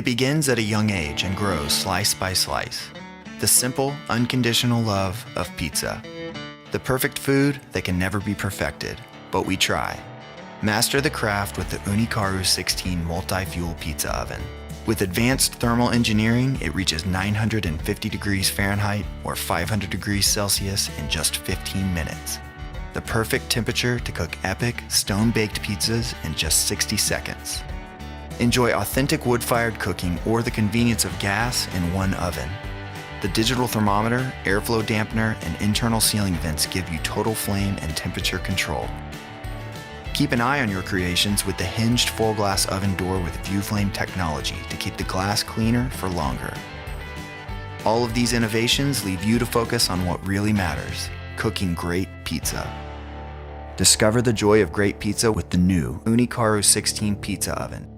It begins at a young age and grows slice by slice. The simple, unconditional love of pizza. The perfect food that can never be perfected, but we try. Master the craft with the Ooni Karu 16 multi-fuel pizza oven. With advanced thermal engineering, it reaches 950 degrees Fahrenheit or 500 degrees Celsius in just 15 minutes. The perfect temperature to cook epic, stone-baked pizzas in just 60 seconds. Enjoy authentic wood-fired cooking or the convenience of gas in one oven. The digital thermometer, airflow dampener, and internal sealing vents give you total flame and temperature control. Keep an eye on your creations with the hinged full glass oven door with ViewFlame technology to keep the glass cleaner for longer. All of these innovations leave you to focus on what really matters, cooking great pizza. Discover the joy of great pizza with the new Ooni Karu 16 pizza oven.